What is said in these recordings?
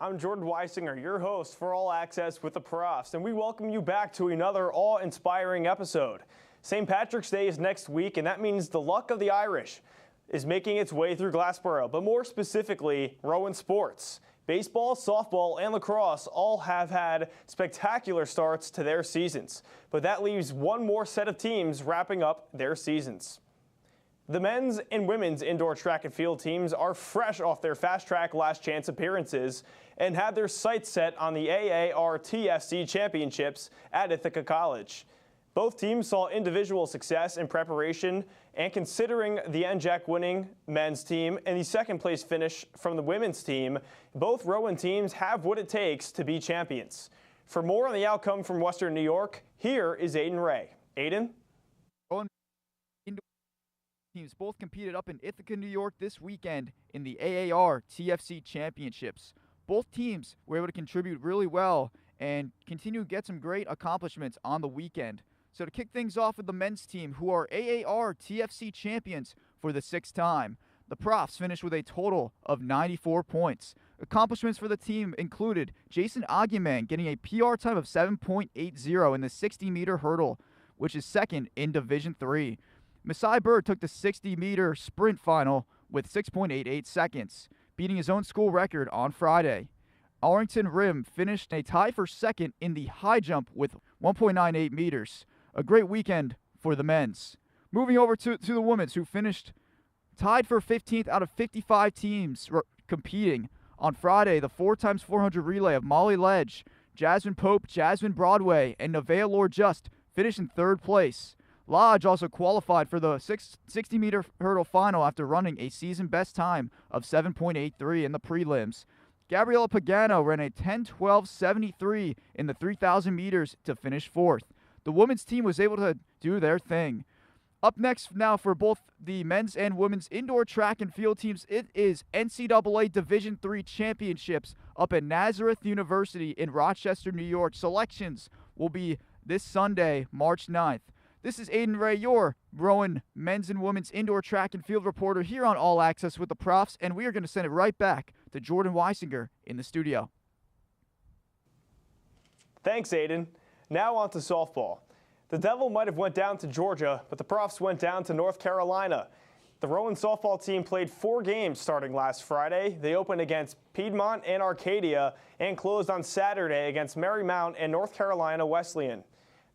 I'm Jordan Weisinger, your host for All Access with the Profs, and we welcome you back to another awe-inspiring episode. St. Patrick's Day is next week, and that means the luck of the Irish is making its way through Glassboro, but more specifically, Rowan sports. Baseball, softball, and lacrosse all have had spectacular starts to their seasons, but that leaves one more set of teams wrapping up their seasons. The men's and women's indoor track and field teams are fresh off their fast track last chance appearances and have their sights set on the AAR TFC championships at Ithaca College. Both teams saw individual success in preparation, and considering the NJAC winning men's team and the second place finish from the women's team, both Rowan teams have what it takes to be champions. For more on the outcome from Western New York, here is Aiden Ray. Aiden? Teams both competed up in Ithaca, New York this weekend in the AAR TFC championships. Both teams were able to contribute really well and continue to get some great accomplishments on the weekend. So to kick things off with the men's team, who are AAR TFC champions for the sixth time, the Profs finished with a total of 94 points. Accomplishments for the team included Jason Aguiman getting a PR time of 7.80 in the 60-meter hurdle, which is second in Division III. Masai Bird took the 60-meter sprint final with 6.88 seconds, beating his own school record on Friday. Arlington Rim finished a tie for second in the high jump with 1.98 meters. A great weekend for the men's. Moving over to the women's, who finished tied for 15th out of 55 teams competing. On Friday, the 4x400 relay of Molly Ledge, Jasmine Pope, Jasmine Broadway, and Nevaeh Lord Just finished in third place. Lodge also qualified for the 60-meter hurdle final after running a season-best time of 7.83 in the prelims. Gabriela Pagano ran a 10:12.73 in the 3,000 meters to finish fourth. The women's team was able to do their thing. Up next now for both the men's and women's indoor track and field teams, it is NCAA Division III championships up at Nazareth University in Rochester, New York. Selections will be this Sunday, March 9th. This is Aiden Ray, your Rowan men's and women's indoor track and field reporter here on All Access with the Profs, and we are going to send it right back to Jordan Weisinger in the studio. Thanks, Aiden. Now on to softball. The Devil might have went down to Georgia, but the Profs went down to North Carolina. The Rowan softball team played 4 games starting last Friday. They opened against Piedmont and Arcadia and closed on Saturday against Marymount and North Carolina Wesleyan.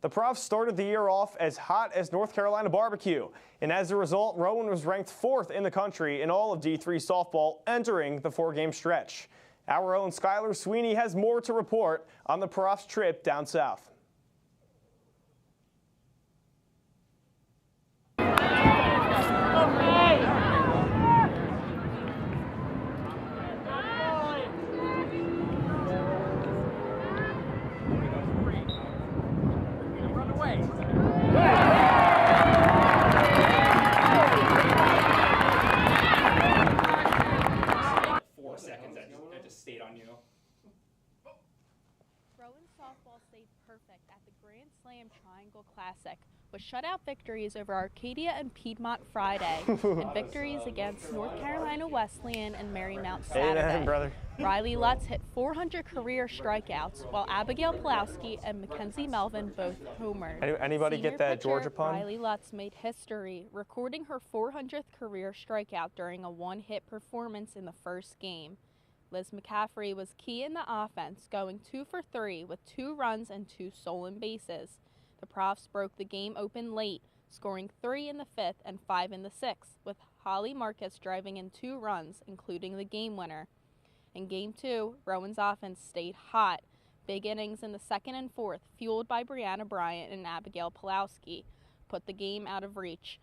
The Profs started the year off as hot as North Carolina barbecue, and as a result, Rowan was ranked 4th in the country in all of D3 softball entering the 4-game stretch. Our own Skylar Sweeney has more to report on the Profs' trip down south. Rowan softball stayed perfect at the Grand Slam Triangle Classic with shutout victories over Arcadia and Piedmont Friday and victories against North Carolina Wesleyan and Marymount Saturday. Brother. Riley Lutz hit 400 career strikeouts, while Abigail Pulowski and Mackenzie Melvin both homered. Anybody Senior get that pitcher Georgia pun? Riley Lutz made history, recording her 400th career strikeout during a one-hit performance in the first game. Liz McCaffrey was key in the offense, going 2 for 3 with 2 runs and 2 stolen bases. The Profs broke the game open late, scoring 3 in the 5th and 5 in the 6th, with Holly Marcus driving in 2 runs, including the game winner. In Game 2, Rowan's offense stayed hot. Big innings in the 2nd and 4th, fueled by Brianna Bryant and Abigail Pulowski, put the game out of reach.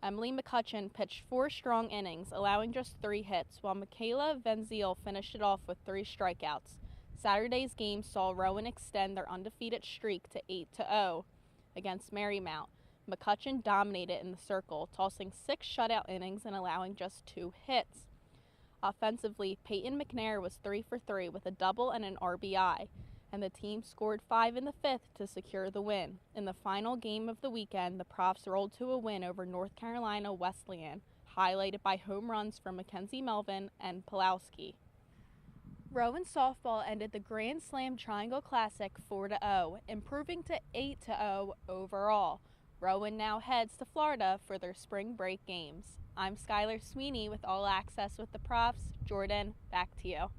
Emily McCutcheon pitched 4 strong innings, allowing just 3 hits, while Michaela Venziel finished it off with 3 strikeouts. Saturday's game saw Rowan extend their undefeated streak to 8-0 against Marymount. McCutcheon dominated in the circle, tossing 6 shutout innings and allowing just 2 hits. Offensively, Peyton McNair was 3 for 3 with a double and an RBI, and the team scored 5 in the 5th to secure the win. In the final game of the weekend, the Profs rolled to a win over North Carolina Wesleyan, highlighted by home runs from Mackenzie Melvin and Pulowski. Rowan softball ended the Grand Slam Triangle Classic 4-0, improving to 8-0 overall. Rowan now heads to Florida for their spring break games. I'm Skylar Sweeney with All Access with the Profs. Jordan, back to you.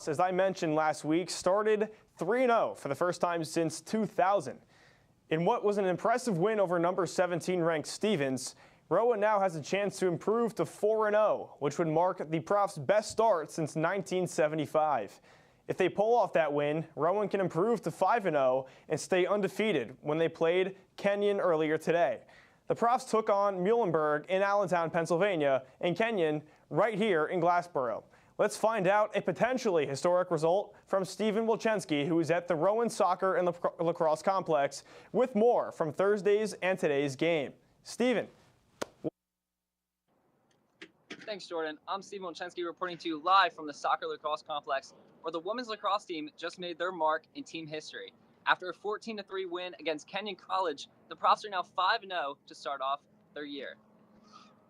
As I mentioned last week, started 3-0 for the first time since 2000. In what was an impressive win over number 17 ranked Stevens, Rowan now has a chance to improve to 4-0, which would mark the Profs' best start since 1975. If they pull off that win, Rowan can improve to 5-0 and stay undefeated when they played Kenyon earlier today. The Profs took on Muhlenberg in Allentown, Pennsylvania, and Kenyon right here in Glassboro. Let's find out a potentially historic result from Stephen Wilczynski, who is at the Rowan Soccer and Lacrosse Complex, with more from Thursday's and today's game. Stephen. Thanks, Jordan. I'm Stephen Wilczynski reporting to you live from the Soccer Lacrosse Complex, where the women's lacrosse team just made their mark in team history. After a 14-3 win against Kenyon College, the Profs are now 5-0 to start off their year.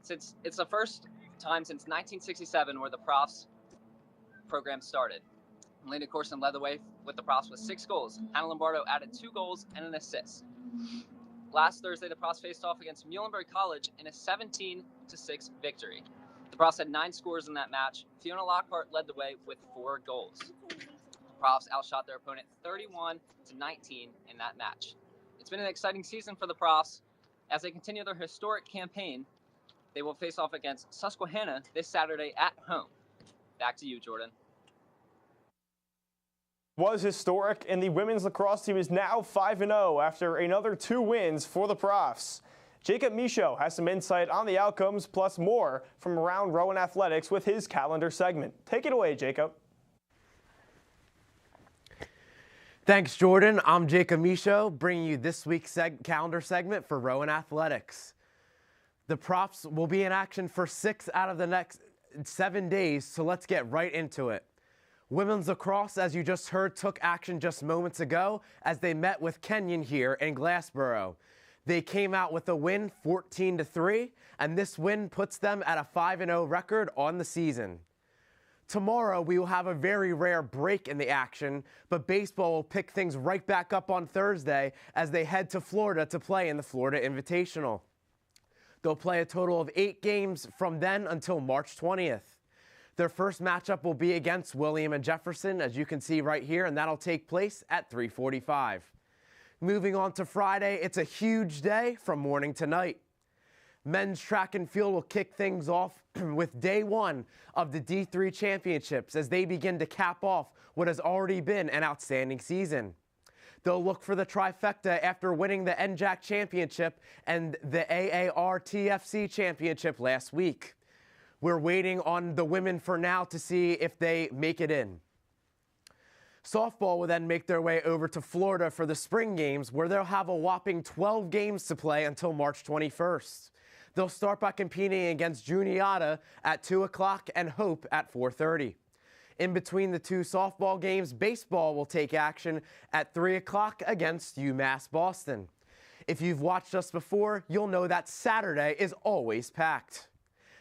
It's the first time since 1967 where the Profs program started. Lena Corson led the way with the Profs with 6 goals. Hannah Lombardo added 2 goals and an assist. Last Thursday, the Profs faced off against Muhlenberg College in a 17-6 victory. The Profs had 9 scores in that match. Fiona Lockhart led the way with 4 goals. The Profs outshot their opponent 31-19 in that match. It's been an exciting season for the Profs. As they continue their historic campaign, they will face off against Susquehanna this Saturday at home. Back to you, Jordan. Was historic, and the women's lacrosse team is now 5-0 after another 2 wins for the Profs. Jacob Michaud has some insight on the outcomes, plus more from around Rowan Athletics with his calendar segment. Take it away, Jacob. Thanks, Jordan. I'm Jacob Michaud, bringing you this week's calendar segment for Rowan Athletics. The Profs will be in action for 6 out of the next 7 days, so let's get right into it. Women's lacrosse, as you just heard, took action just moments ago as they met with Kenyon here in Glassboro. They came out with a win, 14-3, and this win puts them at a 5-0 record on the season. Tomorrow, we will have a very rare break in the action, but baseball will pick things right back up on Thursday as they head to Florida to play in the Florida Invitational. They'll play a total of 8 games from then until March 20th. Their first matchup will be against William and Jefferson, as you can see right here, and that'll take place at 3:45. Moving on to Friday, it's a huge day from morning to night. Men's track and field will kick things off with day 1 of the D3 championships as they begin to cap off what has already been an outstanding season. They'll look for the trifecta after winning the NJAC championship and the AAR TFC championship last week. We're waiting on the women for now to see if they make it in. Softball will then make their way over to Florida for the spring games, where they'll have a whopping 12 games to play until March 21st. They'll start by competing against Juniata at 2 o'clock and Hope at 4:30. In between the 2 softball games, baseball will take action at 3 o'clock against UMass Boston. If you've watched us before, you'll know that Saturday is always packed.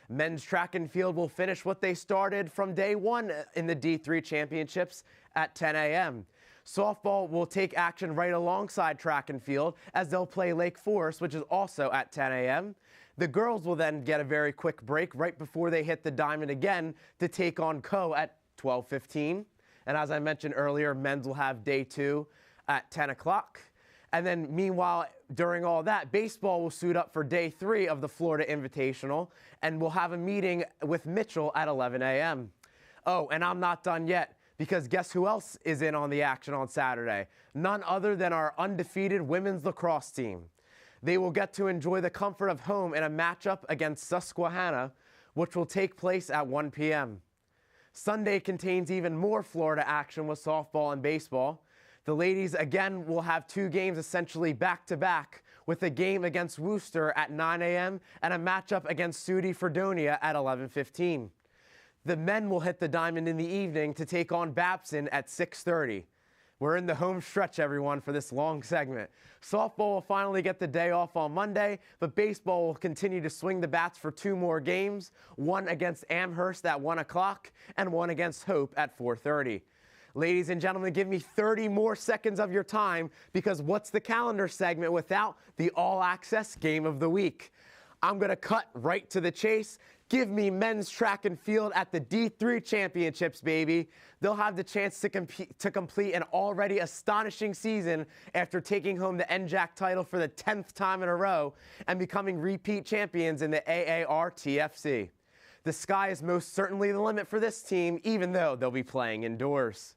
Men's track and field will finish what they started from day 1 in the D3 championships at 10 a.m. Softball will take action right alongside track and field as they'll play Lake Forest, which is also at 10 a.m. The girls will then get a very quick break right before they hit the diamond again to take on Co at 12:15. And as I mentioned earlier, men's will have day 2 at 10 o'clock. And then meanwhile, during all that, baseball will suit up for day 3 of the Florida Invitational, and we'll have a meeting with Mitchell at 11 a.m. Oh, and I'm not done yet, because guess who else is in on the action on Saturday? None other than our undefeated women's lacrosse team. They will get to enjoy the comfort of home in a matchup against Susquehanna, which will take place at 1 p.m. Sunday contains even more Florida action with softball and baseball. The ladies again will have 2 games essentially back-to-back, with a game against Worcester at 9 a.m. and a matchup against Sudi Fredonia at 11:15. The men will hit the diamond in the evening to take on Babson at 6:30. We're in the home stretch, everyone, for this long segment. Softball will finally get the day off on Monday, but baseball will continue to swing the bats for 2 more games, one against Amherst at 1 o'clock and one against Hope at 4:30. Ladies and gentlemen, give me 30 more seconds of your time, because what's the calendar segment without the all-access game of the week? I'm going to cut right to the chase. Give me men's track and field at the D3 championships, baby. They'll have the chance to complete an already astonishing season after taking home the NJAC title for the 10th time in a row and becoming repeat champions in the AAR TFC. The sky is most certainly the limit for this team, even though they'll be playing indoors.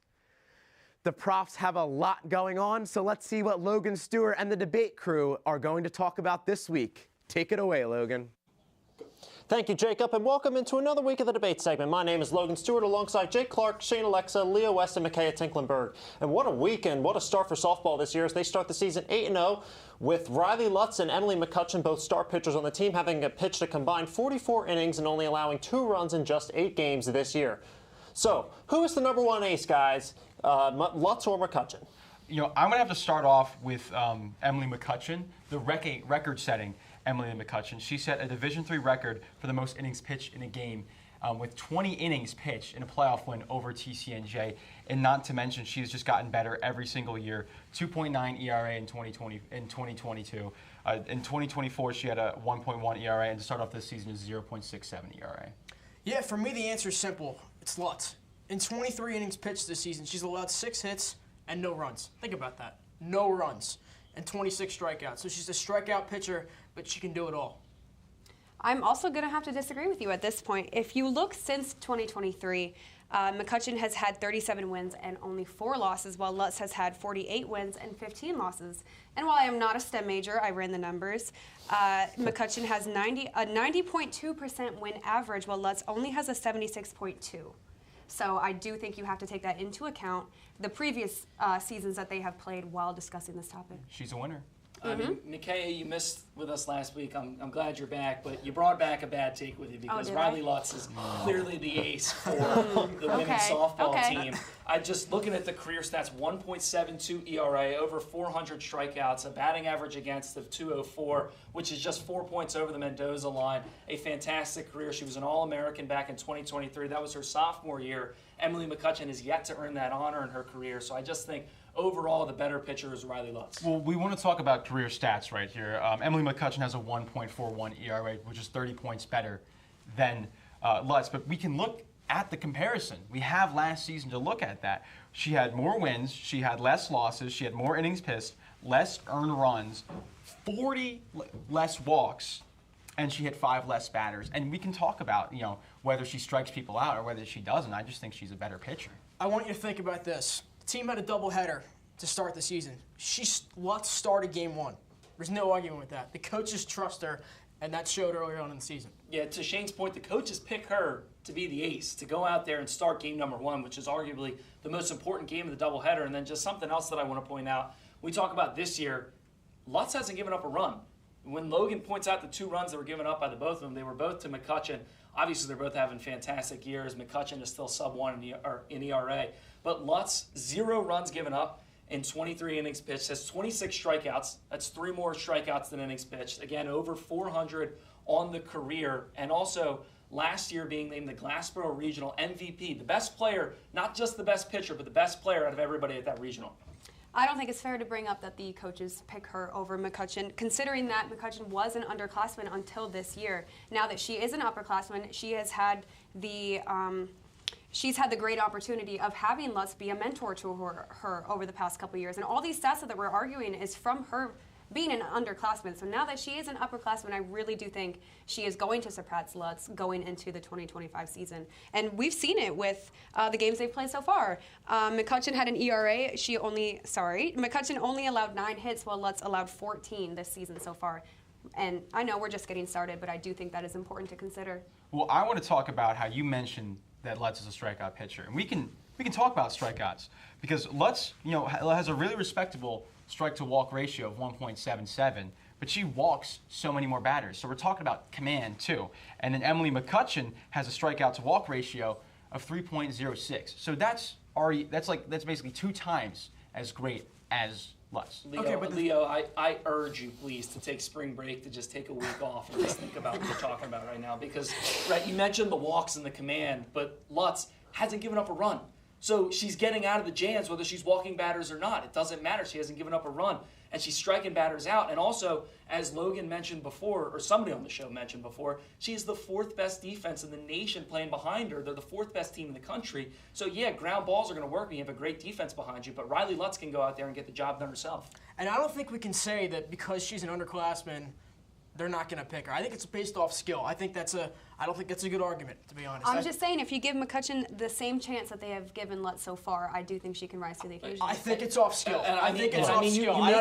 The Profs have a lot going on, so let's see what Logan Stewart and the debate crew are going to talk about this week. Take it away, Logan. Thank you, Jacob, and welcome into another week of the debate segment. My name is Logan Stewart, alongside Jake Clark, Shane Alexa, Leo West, and Micaiah Tinklenberg. And what a weekend, what a start for softball this year as they start the season 8-0 with Riley Lutz and Emily McCutcheon, both star pitchers on the team, having pitched a combined 44 innings and only allowing 2 runs in just 8 games this year. So, who is the #1 ace, guys? Lutz or McCutcheon? You know, I'm going to have to start off with Emily McCutcheon, the record-setting Emily McCutcheon. She set a Division III record for the most innings pitched in a game with 20 innings pitched in a playoff win over TCNJ. And not to mention, she's just gotten better every single year. 2.9 ERA in 2022. In 2024, she had a 1.1 ERA, and to start off this season is 0.67 ERA. Yeah, for me, the answer is simple. It's Lutz. In 23 innings pitched this season, she's allowed 6 hits and no runs. Think about that. No runs and 26 strikeouts. So she's a strikeout pitcher, but she can do it all. I'm also going to have to disagree with you at this point. If you look since 2023, McCutcheon has had 37 wins and only 4 losses, while Lutz has had 48 wins and 15 losses. And while I am not a STEM major, I ran the numbers, McCutcheon has a 90.2% win average, while Lutz only has a 76.2. So I do think you have to take that into account, the previous seasons that they have played while discussing this topic. She's a winner. I mean, Micaiah, you missed with us last week. I'm glad you're back, but you brought back a bad take with you because Riley Lutz is clearly the ace for the women's softball team. I just looking at the career stats: 1.72 ERA, over 400 strikeouts, a batting average against of 204, which is just 4 points over the Mendoza line. A fantastic career. She was an All-American back in 2023. That was her sophomore year. Emily McCutcheon has yet to earn that honor in her career, so I just think overall, the better pitcher is Riley Lutz. Well, we want to talk about career stats right here. Emily McCutcheon has a 1.41 ERA, which is 30 points better than Lutz. But we can look at the comparison. We have last season to look at that. She had more wins, she had less losses, she had more innings pitched, less earned runs, 40 less walks, and she hit 5 less batters. And we can talk about, you know, whether she strikes people out or whether she doesn't. I just think she's a better pitcher. I want you to think about this. The team had a doubleheader to start the season. Lutz started game 1. There's no arguing with that. The coaches trust her, and that showed earlier on in the season. Yeah, to Shane's point, the coaches pick her to be the ace, to go out there and start game #1, which is arguably the most important game of the doubleheader. And then just something else that I want to point out. We talk about this year, Lutz hasn't given up a run. When Logan points out the 2 runs that were given up by the both of them, they were both to McCutcheon. Obviously, they're both having fantastic years. McCutcheon is still sub-1 in ERA. But Lutz, 0 runs given up in 23 innings pitched, has 26 strikeouts. That's 3 more strikeouts than innings pitched. Again, over 400 on the career. And also, last year being named the Glassboro Regional MVP. The best player, not just the best pitcher, but the best player out of everybody at that regional. I don't think it's fair to bring up that the coaches pick her over McCutcheon, considering that McCutcheon was an underclassman until this year. Now that she is an upperclassman, she has had the great opportunity of having Lutz be a mentor to her over the past couple of years. And all these stats that we're arguing is from her being an underclassman. So now that she is an upperclassman, I really do think she is going to surpass Lutz going into the 2025 season. And we've seen it with the games they've played so far. McCutcheon had an ERA. McCutcheon only allowed 9 hits, while Lutz allowed 14 this season so far. And I know we're just getting started, but I do think that is important to consider. Well, I want to talk about how you mentioned that Lutz is a strikeout pitcher. And we can talk about strikeouts because Lutz, you know, has a really respectable strike-to-walk ratio of 1.77, but she walks so many more batters. So we're talking about command, too. And then Emily McCutcheon has a strikeout-to-walk ratio of 3.06. So that's basically 2 times as great as Lutz. Leo, Okay, but Leo, I urge you, please, to take spring break, to just take a week off and just think about what we're talking about right now. Because, right, you mentioned the walks and the command, but Lutz hasn't given up a run. So she's getting out of the jams whether she's walking batters or not. It doesn't matter. She hasn't given up a run. And she's striking batters out. And also, as Logan mentioned before, or somebody on the show mentioned before, she is the 4th best defense in the nation playing behind her. They're the 4th best team in the country. So, yeah, ground balls are going to work when you have a great defense behind you. But Riley Lutz can go out there and get the job done herself. And I don't think we can say that because she's an underclassman, they're not going to pick her. I think it's based off skill. I don't think that's a good argument, to be honest. I'm just saying, if you give McCutcheon the same chance that they have given Lutz so far, I do think she can rise to the occasion. I think it's off skill. I think it's I off mean, you skill. make-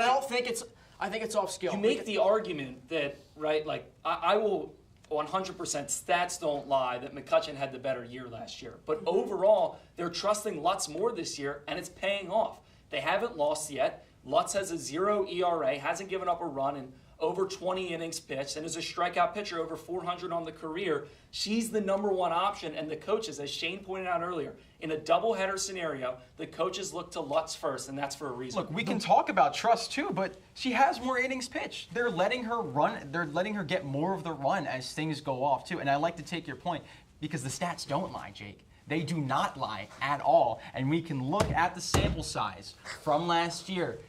I think it's off skill. You make the argument that, right, like, I will 100% stats don't lie that McCutcheon had the better year last year. But overall, they're trusting Lutz more this year, and it's paying off. They haven't lost yet. Lutz has a 0 ERA, hasn't given up a run in over 20 innings pitched, and is a strikeout pitcher over 400 on the career. She's the #1 option, and the coaches, as Shane pointed out earlier, in a doubleheader scenario, the coaches look to Lutz first, and that's for a reason. Look, we can talk about trust too, but she has more innings pitched. They're letting her run. They're letting her get more of the run as things go off too. And I like to take your point because the stats don't lie, Jake. They do not lie at all. And we can look at the sample size from last year.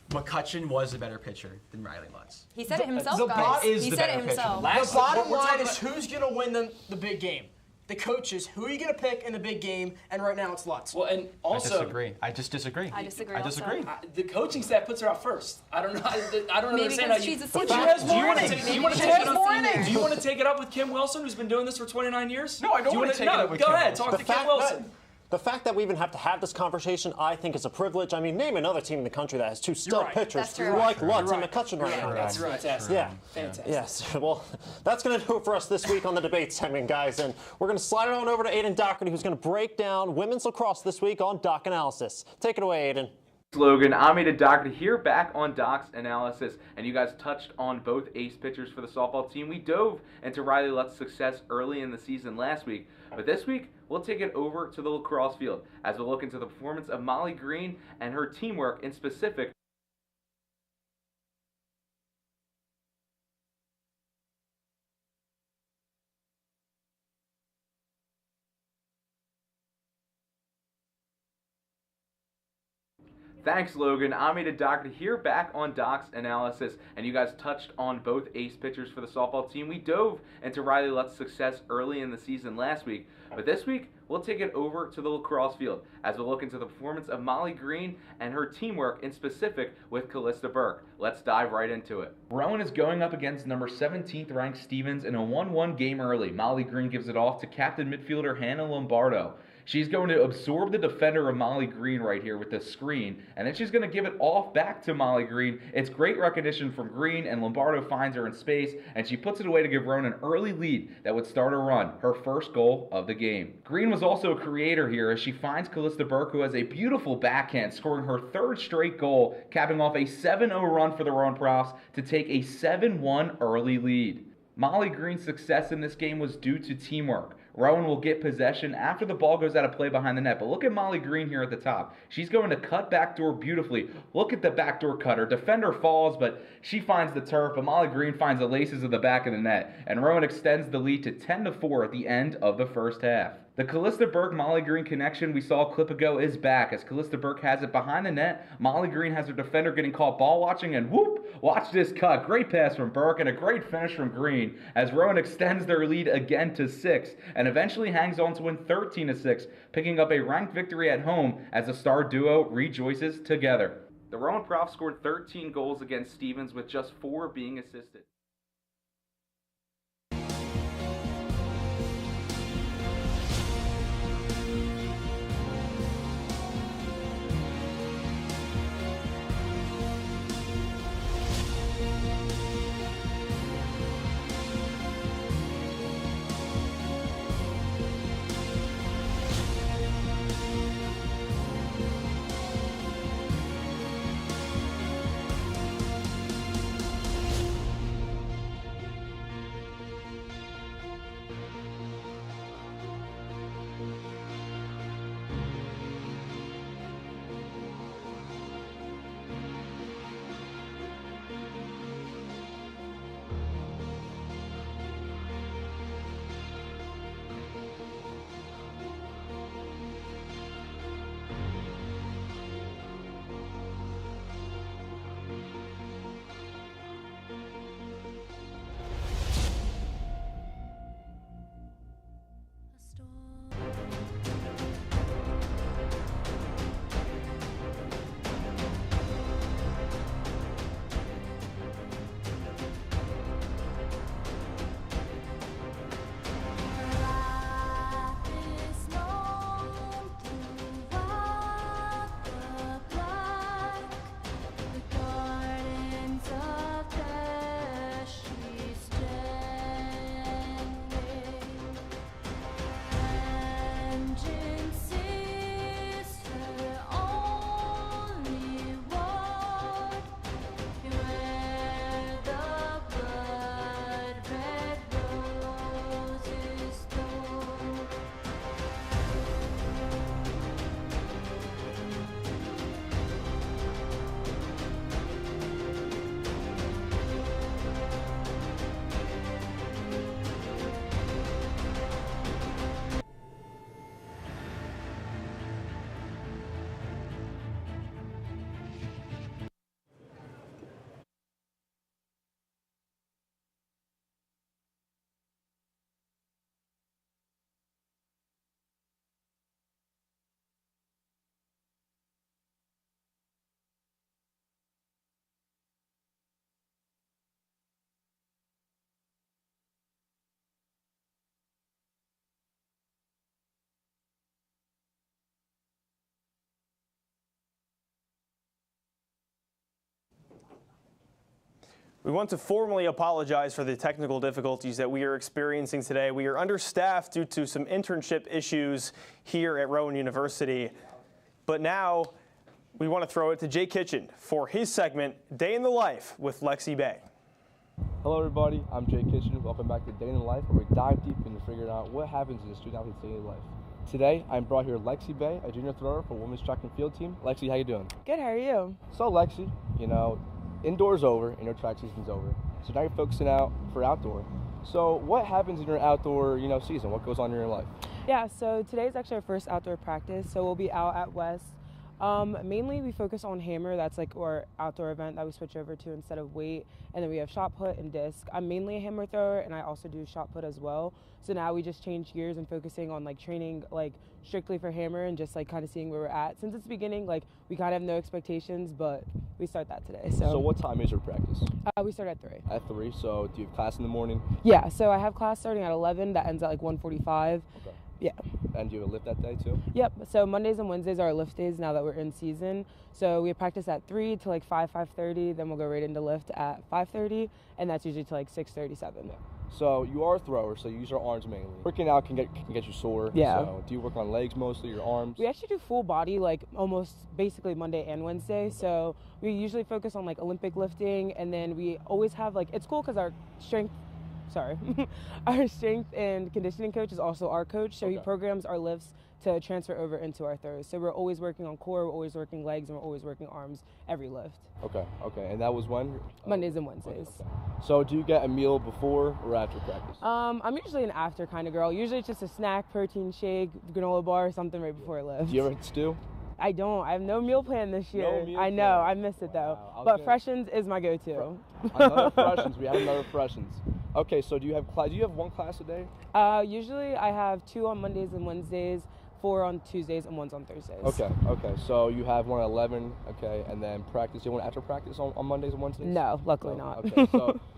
McCutcheon was a better pitcher than Riley Lutz. He said it himself, the guys. bot is He the said it better pitcher. himself. The bottom line is who's going to win the big game. The coaches, who are you going to pick in the big game? And right now it's Lutz. Well, and also, I disagree. I just disagree. I disagree I disagree. also. the coaching staff puts her out first. I don't know. I don't Maybe understand how because you. she's a But senior. she has Maybe more because innings. she's Do you want to a take it up? senior. Do you want to take it up with Kim Wilson, who's been doing this for 29 years? No, I don't Do you wanna wanna- take it up with Go Kim ahead, Wilson. talk to Kim Wilson. The fact that we even have to have this conversation, I think, is a privilege. I mean, name another team in the country that has 2 stud right. pitchers That's true. like Lutz You're and right. McCutcheon right now. That's fantastic. Yeah. Fantastic. Yes. Well, that's going to do it for us this week on the debate segment, guys. And we're going to slide it on over to Aiden Doherty, who's going to break down women's lacrosse this week on Doc Analysis. Take it away, Aiden. Logan, I'm Aiden Doherty here back on Doc's Analysis, and you guys touched on both ace pitchers for the softball team. We dove into Riley Lutz's success early in the season last week, but this week we'll take it over to the lacrosse field as we look into the performance of Molly Green and her teamwork in specific. Thanks, Logan. I'm Aiden Doherty here back on Doc's Analysis, and you guys touched on both ace pitchers for the softball team. We dove into Riley Lutz's success early in the season last week, but this week we'll take it over to the lacrosse field as we look into the performance of Molly Green and her teamwork in specific with Callista Burke. Let's dive right into it. Rowan is going up against number 17th ranked Stevens in a 1-1 game early. Molly Green gives it off to captain midfielder Hannah Lombardo. She's going to absorb the defender of Molly Green right here with the screen, and then she's going to give it off back to Molly Green. It's great recognition from Green, and Lombardo finds her in space, and she puts it away to give Rowan an early lead that would start a run, her first goal of the game. Green was also a creator here as she finds Callista Burke, who has a beautiful backhand, scoring her 3rd straight goal, capping off a 7-0 run for the Rowan Profs to take a 7-1 early lead. Molly Green's success in this game was due to teamwork. Rowan will get possession after the ball goes out of play behind the net. But look at Molly Green here at the top. She's going to cut backdoor beautifully. Look at the backdoor cutter. Defender falls, but she finds the turf. But Molly Green finds the laces of the back of the net. And Rowan extends the lead to 10-4 at the end of the first half. The Callista Burke-Molly Green connection we saw a clip ago is back as Callista Burke has it behind the net. Molly Green has her defender getting caught ball watching, and whoop! Watch this cut. Great pass from Burke and a great finish from Green as Rowan extends their lead again to 6 and eventually hangs on to win 13-6, picking up a ranked victory at home as the star duo rejoices together. The Rowan Profs scored 13 goals against Stevens with just 4 being assisted. We want to formally apologize for the technical difficulties that we are experiencing today. We are understaffed due to some internship issues here at Rowan University. But now we want to throw it to Jay Kitchen for his segment, Day in the Life with Lexi Bay. Hello everybody, I'm Jay Kitchen. Welcome back to Day in the Life, where we dive deep into figuring out what happens in a student-athlete's daily life. Today, I'm brought here Lexi Bay, a junior thrower for women's track and field team. Lexi, how you doing? Good, how are you? So Lexi, indoors over and your track season's over. So now you're focusing out for outdoor. So what happens in your outdoor, season? What goes on in your life? Yeah, so today's actually our first outdoor practice, so we'll be out at West. Mainly we focus on hammer. That's like our outdoor event that we switch over to instead of weight. And then we have shot put and disc. I'm mainly a hammer thrower and I also do shot put as well. So now we just change gears and focusing on training strictly for hammer and just kind of seeing where we're at. Since it's the beginning, we kind of have no expectations, but we start that today. So what time is your practice? We start at 3. At 3, so do you have class in the morning? Yeah, so I have class starting at 11 that ends at 1:45. Okay. Yeah. And do you have a lift that day too? Yep. So Mondays and Wednesdays are our lift days now that we're in season. So we practice at 3 to 5:30. Then we'll go right into lift at 5:30, and that's usually to 6:37. Yeah. So you are a thrower, so you use your arms mainly. Working out can get you sore. Yeah. So do you work on legs mostly, your arms? We actually do full body, almost basically Monday and Wednesday. So we usually focus on Olympic lifting, and then we always have it's cool because our strength and conditioning coach is also our coach, so he programs our lifts to transfer over into our throws. So we're always working on core, we're always working legs, and we're always working arms every lift. Okay. And that was when? Mondays and Wednesdays. Okay. So do you get a meal before or after practice? I'm usually an after kind of girl. Usually it's just a snack, protein shake, granola bar, something right before I lift. Do you ever stew? I don't. I have no meal plan this year. No meal I know. plan. I missed it though. Wow. But Freshens is my go-to. Another Freshens. We have another Freshens. Okay, so do you have one class a day? Usually I have 2 on Mondays and Wednesdays, 4 on Tuesdays, and 1 on Thursdays. Okay. So you have one at 11, okay, and then practice. You want after practice on Mondays and Wednesdays? No, luckily not. Okay,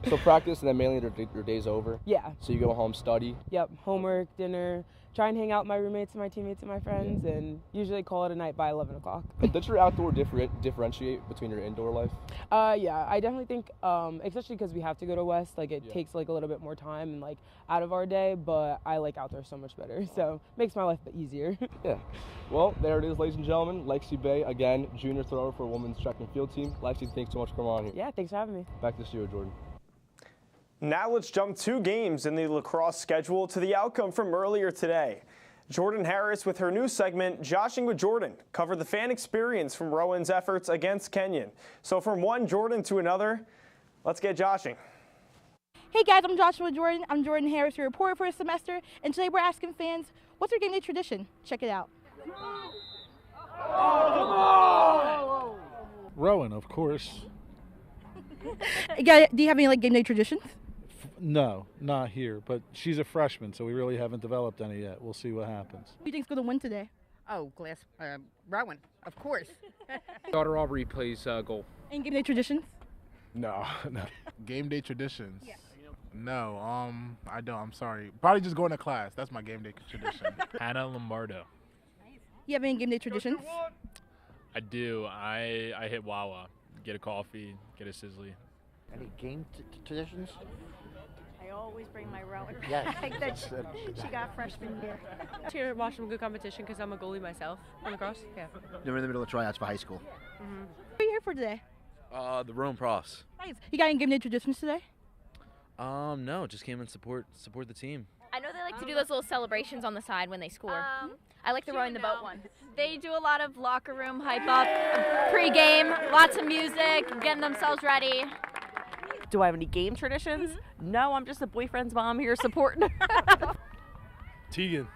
so practice and then mainly your day's over? Yeah. So you go home, study? Yep, homework, dinner, try and hang out with my roommates and my teammates and my friends, and usually call it a night by 11 o'clock. And does your outdoor differentiate between your indoor life? Yeah, I definitely think, especially because we have to go to West, it takes a little bit more time and out of our day, but I like outdoor so much better, so makes my life easier. Yeah. Well, there it is, ladies and gentlemen. Lexi Bay, again, junior thrower for women's track and field team. Lexi, thanks so much for coming on here. Yeah, thanks for having me. Back to the studio, Jordan. Now let's jump 2 games in the lacrosse schedule to the outcome from earlier today. Jordan Harris with her new segment, Joshing with Jordan, covered the fan experience from Rowan's efforts against Kenyon. So from one Jordan to another, let's get joshing. Hey guys, I'm Joshing with Jordan. I'm Jordan Harris, your reporter for the semester, and today we're asking fans, what's their game day tradition? Check it out. Rowan, of course. Do you have any game day traditions? No, not here. But she's a freshman, so we really haven't developed any yet. We'll see what happens. Who do you think's going to win today? Oh, Rowan, of course. Daughter Aubrey plays goal. Any game day traditions? No. Game day traditions? Yeah. No, I don't. I'm sorry. Probably just going to class. That's my game day tradition. Hannah Lombardo. You have any game day traditions? I do. I hit Wawa, get a coffee, get a sizzly. Any game traditions? I always bring my Rowan Yes. bag that she got freshman year. Here to watch some good competition because I'm a goalie myself on lacrosse. Yeah. They're in the middle of tryouts for high school. Mm-hmm. What are you here for today? The Rowan Profs. Nice. You got any game day traditions today? No, just came and support the team. I know they like to do those little celebrations on the side when they score. I like the rowing the boat one. They do a lot of locker room hype up, pre-game, lots of music, getting themselves ready. Do I have any game traditions? No, I'm just a boyfriend's mom here supporting. Tegan,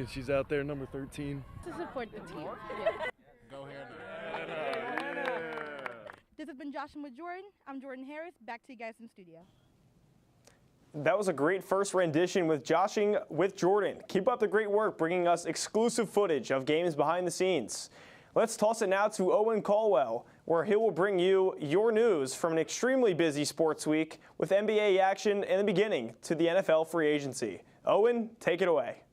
she's out there, number 13. To support the team. Go ahead. This has been Joshing with Jordan. I'm Jordan Harris. Back to you guys in the studio. That was a great first rendition with Joshing with Jordan. Keep up the great work bringing us exclusive footage of games behind the scenes. Let's toss it now to Owen Caldwell, where he will bring you your news from an extremely busy sports week with NBA action in the beginning to the NFL free agency. Owen, take it away.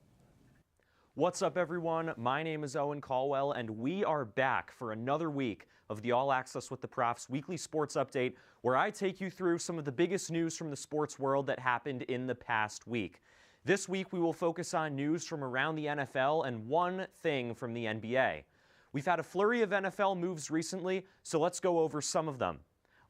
What's up, everyone? My name is Owen Caldwell, and we are back for another week of the All Access with the Profs weekly sports update, where I take you through some of the biggest news from the sports world that happened in the past week. This week, we will focus on news from around the NFL and one thing from the NBA. We've had a flurry of NFL moves recently, so let's go over some of them.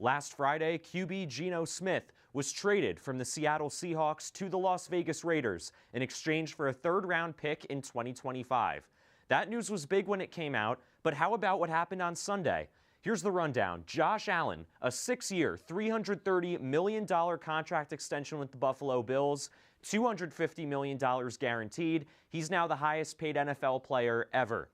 Last Friday, QB Geno Smith was traded from the Seattle Seahawks to the Las Vegas Raiders in exchange for a third-round pick in 2025. That news was big when it came out, but how about what happened on Sunday? Here's the rundown. Josh Allen, a 6-year, $330 million contract extension with the Buffalo Bills, $250 million guaranteed. He's now the highest-paid NFL player ever.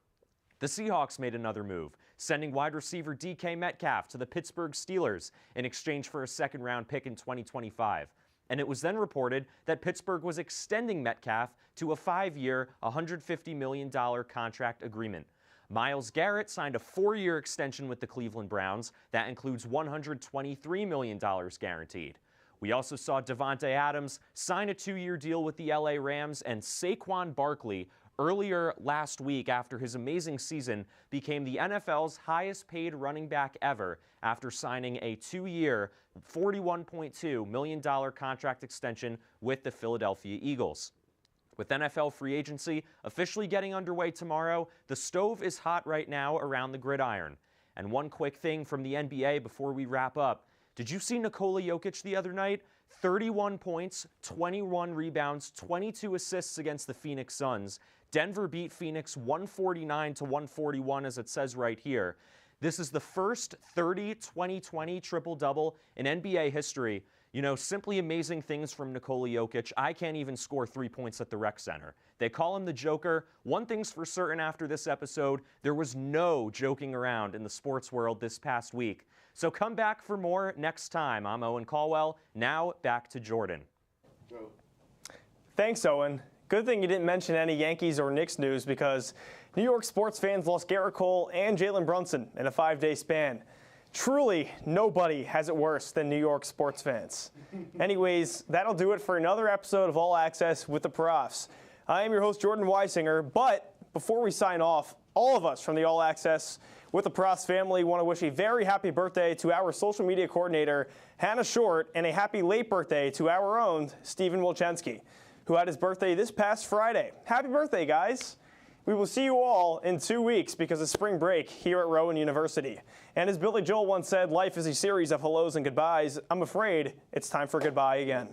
The Seahawks made another move, sending wide receiver DK Metcalf to the Pittsburgh Steelers in exchange for a second-round pick in 2025. And it was then reported that Pittsburgh was extending Metcalf to a 5-year, $150 million contract agreement. Myles Garrett signed a 4-year extension with the Cleveland Browns. That includes $123 million guaranteed. We also saw Devontae Adams sign a 2-year deal with the LA Rams, and Saquon Barkley earlier last week, after his amazing season, became the NFL's highest-paid running back ever after signing a 2-year, $41.2 million contract extension with the Philadelphia Eagles. With NFL free agency officially getting underway tomorrow, the stove is hot right now around the gridiron. And one quick thing from the NBA before we wrap up. Did you see Nikola Jokic the other night? 31 points, 21 rebounds, 22 assists against the Phoenix Suns. Denver beat Phoenix 149-141, as it says right here. This is the first 30-20-20 triple-double in NBA history. You know, simply amazing things from Nikola Jokic. I can't even score 3 points at the rec center. They call him the Joker. One thing's for certain after this episode, there was no joking around in the sports world this past week. So come back for more next time. I'm Owen Caldwell. Now back to Jordan. Thanks, Owen. Good thing you didn't mention any Yankees or Knicks news, because New York sports fans lost Garrett Cole and Jalen Brunson in a 5-day span. Truly, nobody has it worse than New York sports fans. Anyways, that'll do it for another episode of All Access with the Profs. I am your host, Jordan Weisinger, but before we sign off, all of us from the All Access with the Profs family want to wish a very happy birthday to our social media coordinator, Hannah Short, and a happy late birthday to our own Stephen Wilczynski, who had his birthday this past Friday. Happy birthday, guys. We will see you all in 2 weeks because of spring break here at Rowan University. And as Billy Joel once said, life is a series of hellos and goodbyes. I'm afraid it's time for goodbye again.